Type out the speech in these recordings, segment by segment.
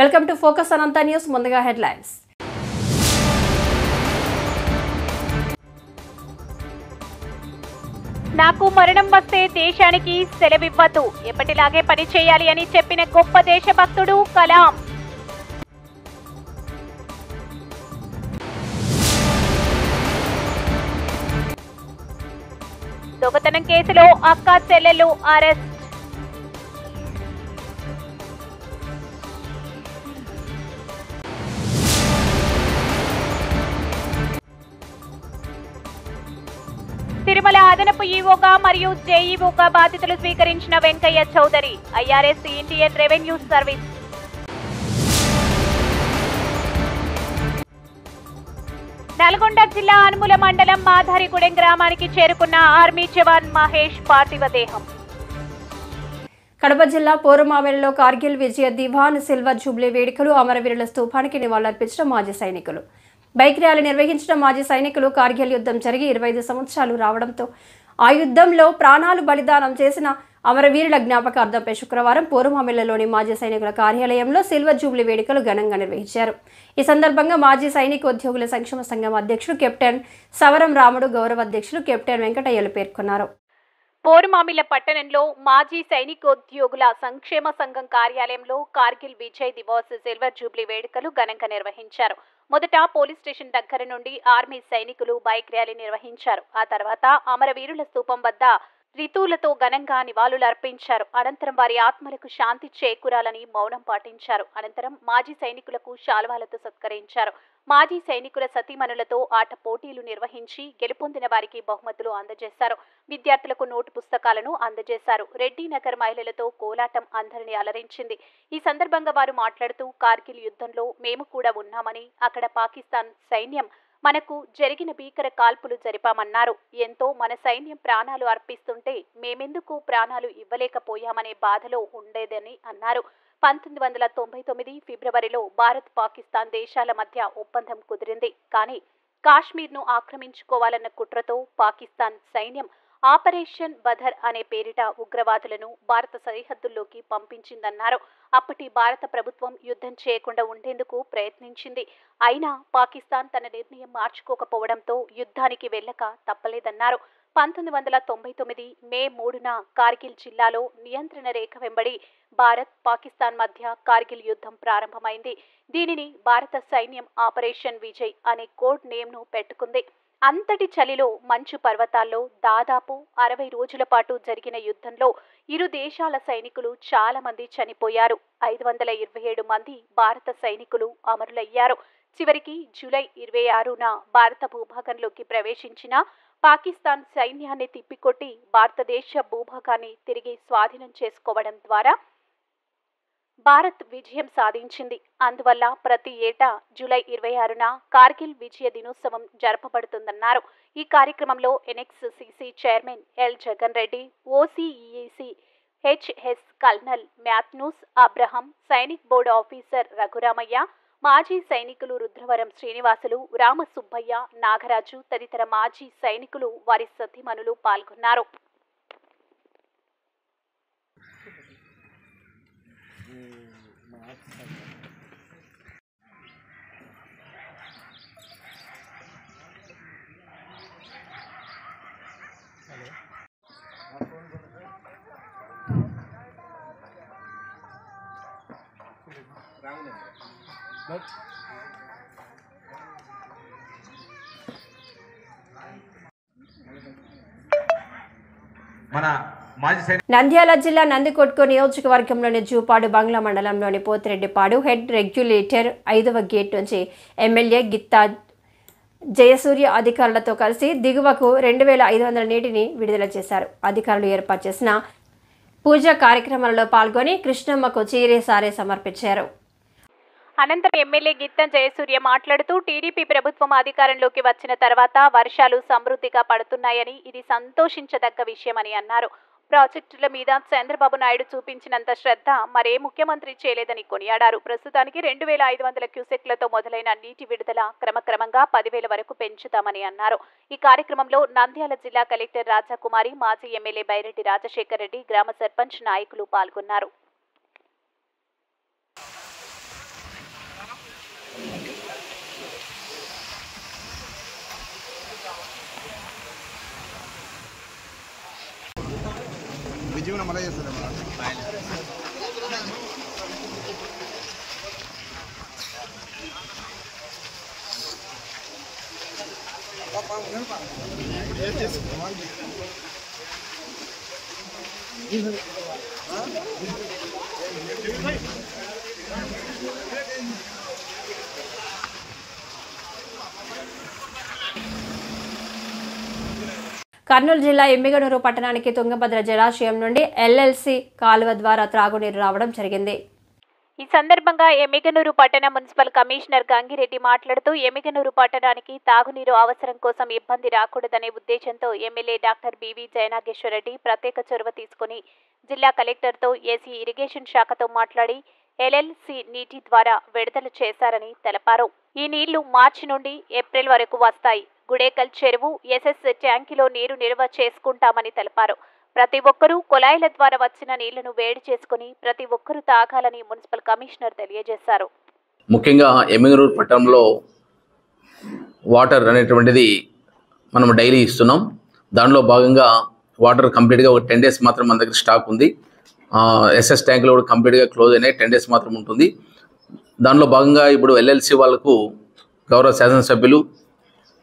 Welcome to focus Anantha news. ముందుగా headlines. నాకు మరణం వస్తే దేశానికి సెలవివ్వద్దు, ఎప్పటిలాగే పని చేయాలి అని చెప్పిన గొప్ప దేశభక్తుడు కలాం. దొంగతనం కేసులో అక్క చెల్లెలు అరెస్ట్. తిరుమల అదనపు ఈవోగా మరియు జేఈఓగా బాధ్యతలు స్వీకరించిన Venkaiah Chowdary. IRS Indian revenue service. Nalgonda జిల్లా అనుముల మండలం మాధారిగూడెం గ్రామానికి చేరుకున్న ఆర్మీ జవాన్ మహేష్ పార్థివ దేహం. కడప జిల్లా పోరుమామిడిలో కార్గిల్ విజయ దివాన్ సిల్వర్ జూబ్లీ వేడుకలు, అమరవీరుల స్తూపానికి నివాళులర్పించిన మాజీ సైనికులు. బైక్ ర్యాలీ నిర్వహించిన మాజీ సైనికులు. కార్గిల్ యుద్ధం జరిగి 25 సంవత్సరాలు రావడంతో ఆ యుద్ధంలో ప్రాణాలు బలిదానం చేసిన అమరవీరుల జ్ఞాపకార్థంపై శుక్రవారం పోరుమామిళ్లలోని మాజీ సైనికుల కార్యాలయంలో సిల్వర్ జూబ్లీ వేడుకలు ఘనంగా నిర్వహించారు. ఈ సందర్భంగా మాజీ సైనికోద్యోగుల సంక్షేమ సంఘం అధ్యక్షుడు కెప్టెన్ సవరం రాముడు, గౌరవ అధ్యక్షులు కెప్టెన్ వెంకటయ్యలు పేర్కొన్నారు. పోరుమామిళ్ల పట్టణంలో మాజీ సైనికోద్యోగుల సంక్షేమ సంఘం కార్యాలయంలో కార్గిల్ విజయ్ దివాస్ సిల్వర్ జూబ్లీ వేడుకలు ఘనంగా నిర్వహించారు. మొదట పోలీస్ స్టేషన్ దగ్గర నుండి ఆర్మీ సైనికులు బైక్ ర్యాలీ నిర్వహించారు. ఆ తర్వాత అమరవీరుల స్తూపం వద్ద రితువులతో ఘనంగా నివాళులు అర్పించారు. అనంతరం వారి ఆత్మలకు శాంతి చేకూరాలని మౌనం పాటించారు. అనంతరం మాజీ సైనికులకు శాల్వాలతో సత్కరించారు. మాజీ సైనికుల సతీమణులతో ఆట పోటీలు నిర్వహించి గెలుపొందిన వారికి బహుమతులు అందజేశారు. విద్యార్థులకు నోటు పుస్తకాలను అందజేశారు. రెడ్డి నగర్ మహిళలతో కోలాటం అందరినీ అలరించింది. ఈ సందర్భంగా వారు మాట్లాడుతూ కార్గిల్ యుద్ధంలో మేము కూడా ఉన్నామని, అక్కడ పాకిస్తాన్ సైన్యం మనకు జరిగిన భీకర కాల్పులు జరిపామన్నారు. ఎంతో మన సైన్యం ప్రాణాలు అర్పిస్తుంటే మేమెందుకు ప్రాణాలు ఇవ్వలేకపోయామనే బాధలో ఉండేదని అన్నారు. 1999 ఫిబ్రవరిలో భారత్ పాకిస్తాన్ దేశాల మధ్య ఒప్పందం కుదిరింది. కానీ కాశ్మీర్ను ఆక్రమించుకోవాలన్న కుట్రతో పాకిస్తాన్ సైన్యం ఆపరేషన్ బదర్ అనే పేరిట ఉగ్రవాదులను భారత సరిహద్దుల్లోకి పంపించిందన్నారు. అప్పటి భారత ప్రభుత్వం యుద్ధం చేయకుండా ఉండేందుకు ప్రయత్నించింది. అయినా పాకిస్తాన్ తన నిర్ణయం మార్చుకోకపోవడంతో యుద్ధానికి వెళ్ళక తప్పలేదన్నారు. 1999 మే 3న కార్గిల్ జిల్లాలో నియంత్రణ రేఖ వెంబడి భారత్ పాకిస్తాన్ మధ్య కార్గిల్ యుద్ధం ప్రారంభమైంది. దీనిని భారత సైన్యం ఆపరేషన్ విజయ్ అనే కోడ్ నేమ్ను పెట్టుకుంది. అంతటి చలిలో మంచు పర్వతాల్లో దాదాపు 60 రోజుల పాటు జరిగిన యుద్ధంలో ఇరు దేశాల సైనికులు చాలా మంది చనిపోయారు. 527 మంది భారత సైనికులు అమరులయ్యారు. చివరికి జూలై 26న భారత భూభాగంలోకి ప్రవేశించిన పాకిస్తాన్ సైన్యాన్ని తిప్పికొట్టి భారతదేశ భూభాగాన్ని తిరిగి స్వాధీనం చేసుకోవడం ద్వారా భారత్ విజయం సాధించింది. అందువల్ల ప్రతి ఏటా జూలై 26న కార్గిల్ విజయ దినోత్సవం జరపబడుతుందన్నారు. ఈ కార్యక్రమంలో NXCC chairman L Jagan Reddy, OC ECHS colonel మ్యాథ్నూస్ Abraham, Sainik board officer Raghuramaiah, మాజీ సైనికులు రుద్రవరం శ్రీనివాసులు, రామసుబ్బయ్య, నాగరాజు తదితర మాజీ సైనికులు, వారి సతీమణులు పాల్గొన్నారు. నంద్యాల జిల్లా నందికొట్కు నియోజకవర్గంలోని జూపాడు బంగ్లా మండలంలోని పోతిరెడ్డిపాడు హెడ్ రెగ్యులేటర్ 5వ గేట్ నుంచి ఎమ్మెల్యే గిత్తా జయసూర్య అధికారులతో కలిసి దిగువకు 2500 నీటిని విడుదల చేశారు. అధికారులు ఏర్పాటు చేసిన పూజా కార్యక్రమాలలో పాల్గొని కృష్ణమ్మకు చీరే సారే సమర్పించారు. అనంతరం ఎమ్మెల్యే గిత్తా జయసూర్య మాట్లాడుతూ టీడీపీ ప్రభుత్వం అధికారంలోకి వచ్చిన తర్వాత వర్షాలు సమృద్ధిగా పడుతున్నాయని, ఇది సంతోషించదగ్గ విషయమని అన్నారు. ప్రాజెక్టుల మీద చంద్రబాబు నాయుడు చూపించినంత శ్రద్ధ మరే ముఖ్యమంత్రి చేయలేదని కొనియాడారు. ప్రస్తుతానికి 2500 క్యూసెక్లతో మొదలైన నీటి విడుదల క్రమక్రమంగా 10,000 వరకు పెంచుతామని అన్నారు. ఈ కార్యక్రమంలో నంద్యాల జిల్లా కలెక్టర్ రాజాకుమారి, మాజీ ఎమ్మెల్యే బైరెడ్డి రాజశేఖర్ రెడ్డి, గ్రామ సర్పంచ్ నాయకులు పాల్గొన్నారు. కర్నూలు జిల్లా ఎమ్మిగనూరు పట్టణానికి తుంగభద్ర జలాశయం నుండి ఎల్ఎల్సి కాలువ ద్వారా త్రాగునీరు రావడం జరిగింది. ఈ సందర్భంగా ఎమ్మిగనూరు పట్టణ మున్సిపల్ కమిషనర్ గంగిరెడ్డి మాట్లాడుతూ ఎమ్మిగనూరు పట్టణానికి తాగునీరు అవసరం కోసం ఇబ్బంది రాకూడదనే ఉద్దేశంతో ఎమ్మెల్యే డాక్టర్ బివి జయనాగేశ్వరరెడ్డి ప్రత్యేక చొరవ తీసుకుని జిల్లా కలెక్టర్తో ఏసీ ఇరిగేషన్ శాఖతో మాట్లాడి ఎల్ఎల్సి నీటి ద్వారా విడుదల చేశారని తెలిపారు. ఈ నీళ్లు మార్చి నుండి ఏప్రిల్ వరకు వస్తాయి. గుడేకల్ చెరువు ఎస్ఎస్ ట్యాంకిలో నీరు నిల్వ చేసుకుంటామని తెలిపారు. ప్రతి ఒక్కరూ కుళాయిల ద్వారా వచ్చిన నీళ్లను వేడి చేసుకుని ప్రతి ఒక్కరూ తాగాలని మున్సిపల్ కమిషనర్ తెలియజేశారు. ముఖ్యంగా ఎమ్మిగనూరు పట్టణంలో వాటర్ అనేటువంటిది మనం డైలీ ఇస్తున్నాం. దానిలో భాగంగా వాటర్ కంప్లీట్గా ఒక 10 days మాత్రం మన దగ్గర స్టాక్ ఉంది. ఎస్ఎస్ ట్యాంకులో కూడా కంప్లీట్గా క్లోజ్ అయినాయి, 10 days మాత్రం ఉంటుంది. దానిలో భాగంగా ఇప్పుడు ఎల్ఎల్సి వాళ్ళకు గౌరవ శాసనసభ్యులు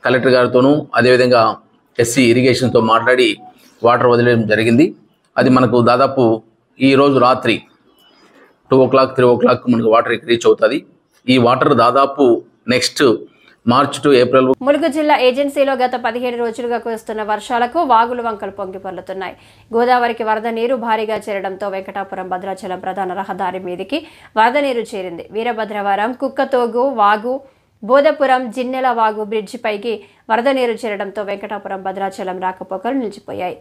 కలెక్టర్ గారితోనూ అదేవిధంగా ఎస్సీ ఇరిగేషన్తో మాట్లాడి వాటర్ వదిలేయడం జరిగింది. అది మనకు దాదాపు ఈరోజు రాత్రి 2 o'clock 3 o'clock మనకు వాటర్ రీచ్ అవుతుంది. ఈ వాటర్ దాదాపు next March to April. Mulugu జిల్లా ఏజెన్సీలో గత 17 రోజులుగా కురుస్తున్న వర్షాలకు వాగులు వంకలు పొంగిపొర్లుతున్నాయి. గోదావరికి వరద నీరు భారీగా చేరడంతో వెంకటాపురం భద్రాచలం ప్రధాన రహదారి మీదికి వరద నీరు చేరింది. వీరభద్రవరం కుక్కతోగు వాగు బోధపురం జిన్నెల వాగు బ్రిడ్జి పైకి వరద నీరు చేరడంతో వెంకటాపురం భద్రాచలం రాకపోకలు నిలిచిపోయాయి.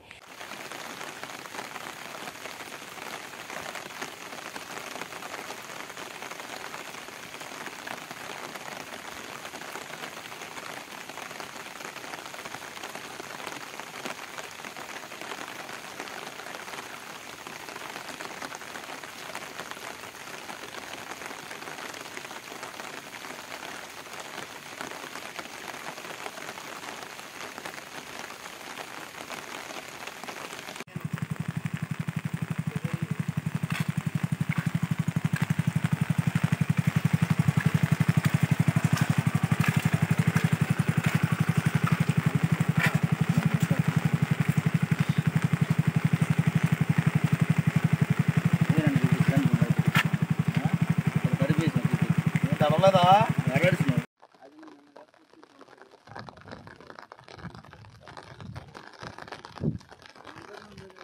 Halo,